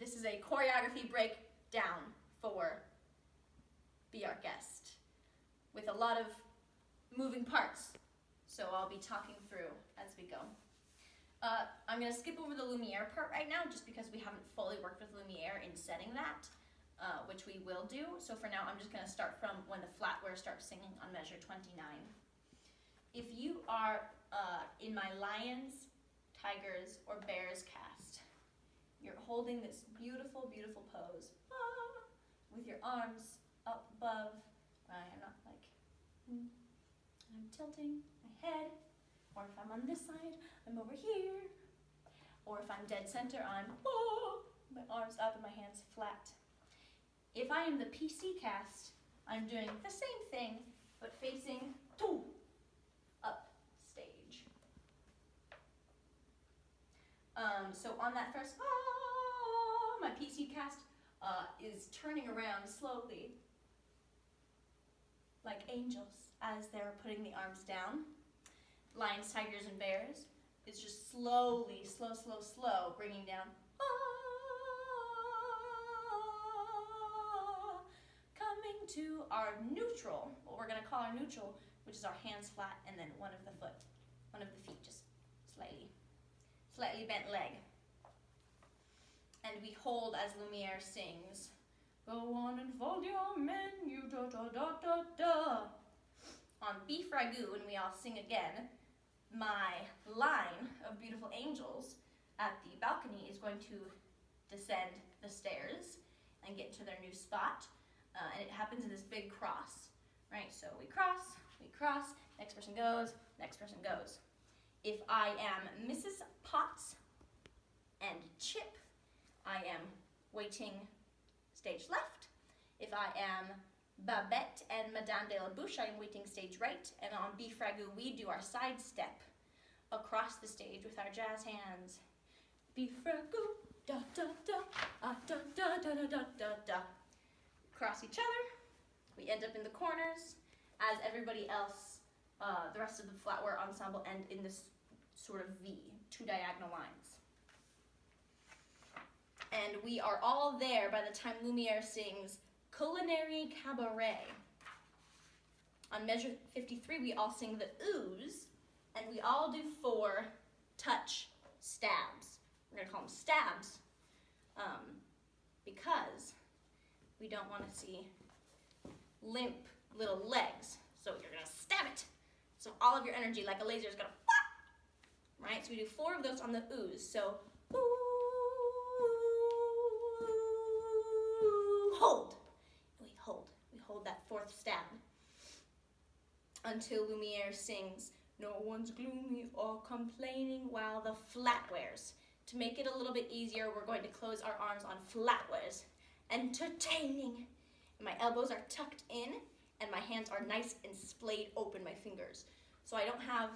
This is a choreography breakdown for Be Our Guest with a lot of moving parts. So I'll be talking through as we go. I'm going to skip over the Lumiere part right now just because we haven't fully worked with Lumiere in setting that, which we will do. So for now, I'm just going to start from when the flatware starts singing on measure 29. If you are in my lions, tigers, or bears cast, you're holding this beautiful, beautiful pose with your arms up above. I'm not like, I'm tilting my head, or if I'm on this side, I'm over here, or if I'm dead center, I'm my arms up and my hands flat. If I am the PC cast, I'm doing the same thing, but facing up stage. So on that first my PC cast is turning around slowly, like angels as they're putting the arms down. Lions, tigers, and bears is just slowly, slow, bringing down, coming to our neutral, what we're going to call our neutral, which is our hands flat and then one of the feet just slightly bent leg. And we hold as Lumiere sings, go on and fold your menu, da da da da da. On B Fragout, when we all sing again, my line of beautiful angels at the balcony is going to descend the stairs and get to their new spot. And it happens in this big cross, right? So we cross, next person goes, next person goes. If I am Mrs. Potts and Chip, I am waiting stage left. If I am Babette and Madame de la Bouche, I am waiting stage right. And on B Fragout, we do our side step across the stage with our jazz hands. B Fragout, da da da, da da da da da da da. Cross each other. We end up in the corners as everybody else, the rest of the flatware ensemble end in this sort of V, two diagonal lines. And we are all there by the time Lumiere sings Culinary Cabaret. On measure 53, we all sing the oohs, and we all do 4 touch stabs. We're going to call them stabs because we don't want to see limp little legs. So you're going to stab it. So all of your energy, like a laser, is going to pop. Right? So we do 4 of those on the oohs. So ooh, hold. We hold that 4th stab until Lumiere sings, no one's gloomy or complaining while the flatwares. To make it a little bit easier, we're going to close our arms on flatwares. Entertaining. My elbows are tucked in and my hands are nice and splayed open, my fingers. So I don't have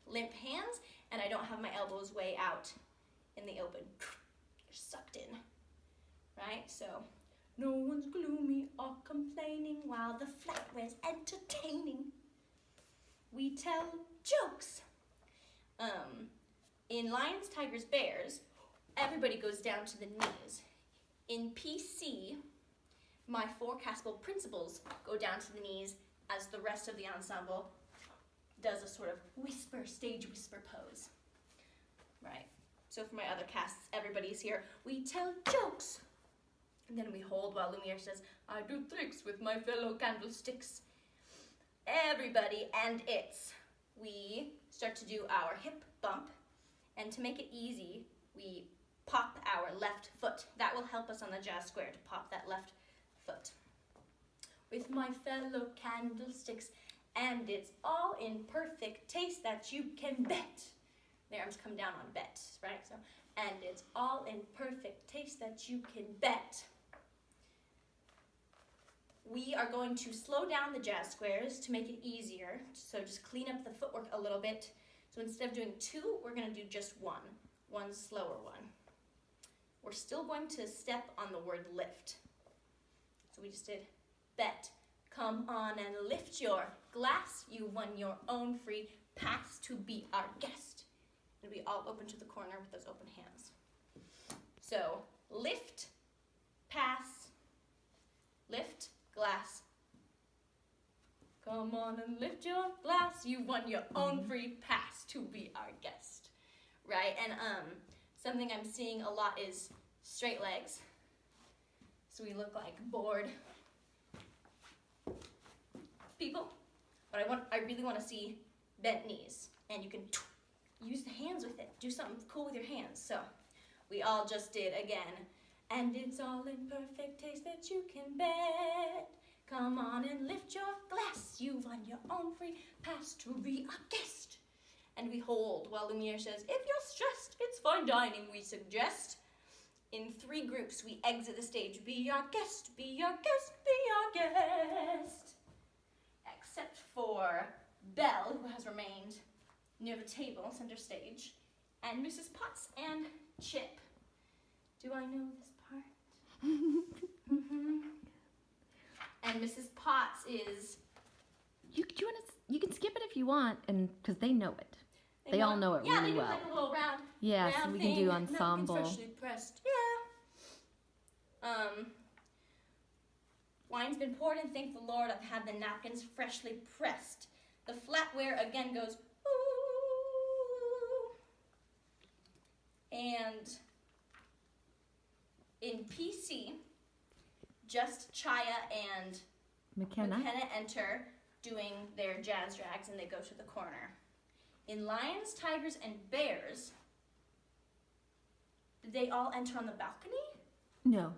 limp hands and I don't have my elbows way out in the open. You're sucked in, right? So, no one's gloomy or complaining while the flatware's entertaining. We tell jokes. In lions, tigers, bears, everybody goes down to the knees. In PC, my 4 castable principals go down to the knees as the rest of the ensemble does a sort of stage whisper pose. Right? So for my other casts, everybody's here. We tell jokes. And then we hold while Lumiere says, I do tricks with my fellow candlesticks. Everybody and it's. We start to do our hip bump. And to make it easy, we pop our left foot. That will help us on the jazz square to pop that left foot. With my fellow candlesticks, and it's all in perfect taste that you can bet. The arms come down on bet, right? So, and it's all in perfect taste that you can bet. We are going to slow down the jazz squares to make it easier. So just clean up the footwork a little bit. So instead of doing 2, we're going to do just one slower one. We're still going to step on the word lift. So we just did bet. Come on and lift your glass. You won your own free pass to be our guest. And we all open to the corner with those open hands. So lift, pass, lift, glass. Come on and lift your glass. You won your own free pass to be our guest. Right? And something I'm seeing a lot is straight legs. So we look like bored people. But I really want to see bent knees. And you can use the hands with it. Do something cool with your hands. So we all just did again. And it's all in perfect taste that you can bet. Come on and lift your glass. You've won your own free pass to be our guest. And we hold while Lumiere says, if you're stressed, it's fine dining, we suggest. In 3 groups, we exit the stage. Be our guest, be our guest, be our guest. Except for Belle, who has remained near the table, center stage, and Mrs. Potts and Chip. Do I know this part? And Mrs. Potts is... You can skip it if you want, and because they know it. They all know it really well. Yeah, they do like a little round. Yeah, round so we thing. can do ensemble. Napkins freshly pressed. Yeah. Wine's been poured, and thank the Lord I've had the napkins freshly pressed. The flatware again goes ooh. And in PC, just Chaya and McKenna enter doing their jazz drags, and they go to the corner. In Lions, Tigers, and Bears, did they all enter on the balcony? No.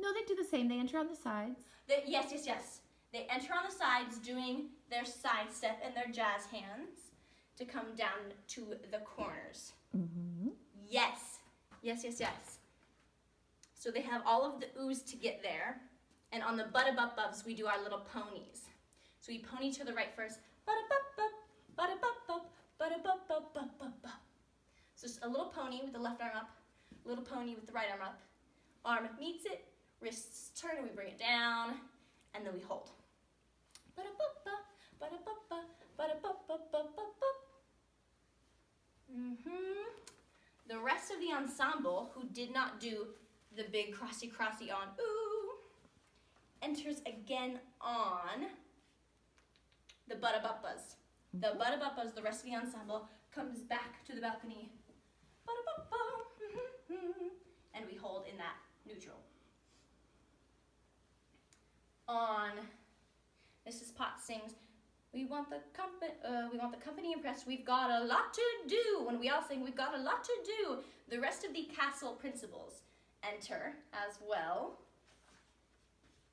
No, they do the same. They enter on the sides. Yes. They enter on the sides doing their side step and their jazz hands to come down to the corners. Mm-hmm. Yes. So they have all of the oohs to get there. And on the buttabubs, we do our little ponies. So we pony to the right first. Buttabub, buttabub, buttabub. So just a little pony with the left arm up, a little pony with the right arm up. Arm meets it, wrists turn, and we bring it down, and then we hold. The rest of the ensemble, who did not do the big crossy on ooh, enters again on the buttabubas. The buttabubas, the rest of the ensemble, comes back to the balcony. And we hold in that neutral. On Mrs. Potts sings, we want the company impressed. We've got a lot to do. When we all sing, we've got a lot to do. The rest of the castle principals enter as well.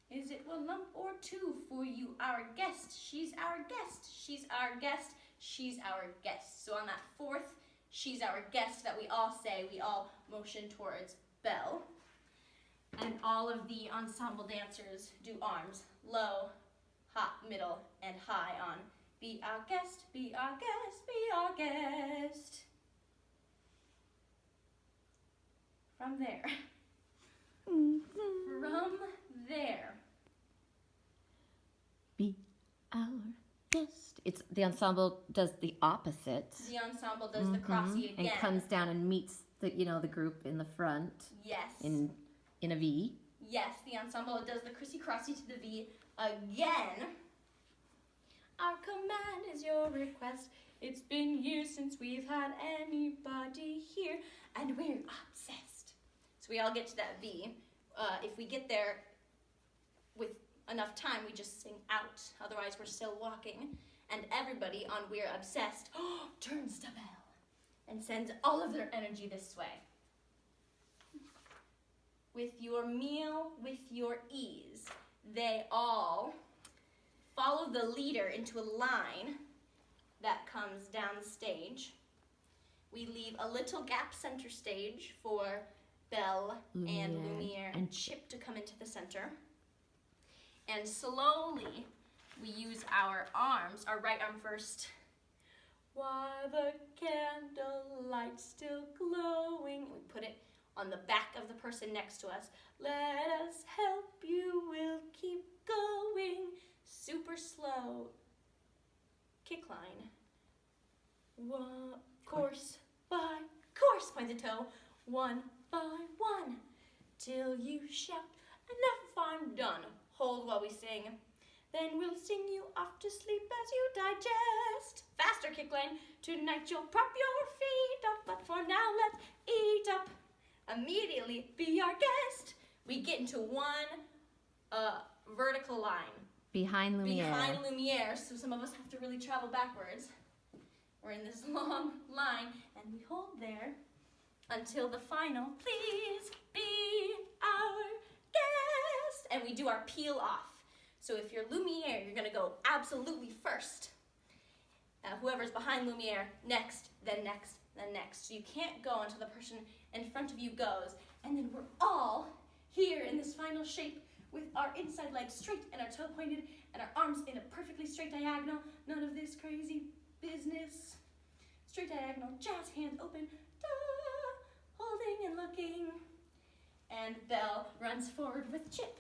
Is it a lump or two for you, our guest? She's our guest. She's our guest. She's our guest. So on that 4th, she's our guest that we all say, we all motion towards Belle. And all of the ensemble dancers do arms, low, hot, middle, and high on be our guest, be our guest, be our guest. From there. From there. Be our guest. It's the ensemble does the opposite. The ensemble does the crossy again. And comes down and meets the the group in the front. Yes. In a V. Yes, the ensemble does the crissy-crossy to the V again. Our command is your request. It's been years since we've had anybody here, and we're obsessed. So we all get to that V. If we get there with enough time, we just sing out. Otherwise, we're still walking. And everybody on We're Obsessed turns to Belle and sends all of their energy this way. With your meal, with your ease, they all follow the leader into a line that comes down the stage. We leave a little gap center stage for Belle and Lumiere and Chip to come into the center. And slowly, we use our arms, our right arm first. While the candlelight's still glowing. We put it on the back of the person next to us. Let us help you, we'll keep going. Super slow. Kick line. Course by course, point the toe. One by one. till you shout, enough, I'm done. Hold while we sing. Then we'll sing you off to sleep as you digest. Faster, kick line. Tonight you'll prop your feet up, but for now let's eat up. Immediately be our guest. We get into one vertical line. Behind Lumiere. Behind Lumiere, so some of us have to really travel backwards. We're in this long line, and we hold there until the final, please be our guest. And we do our peel off. So if you're Lumiere, you're gonna go absolutely first. Whoever's behind Lumiere, next, then next, then next. So you can't go until the person in front of you goes. And then we're all here in this final shape with our inside legs straight and our toe pointed and our arms in a perfectly straight diagonal. None of this crazy business. Straight diagonal, jazz hands open, da, holding and looking. And Belle runs forward with Chip.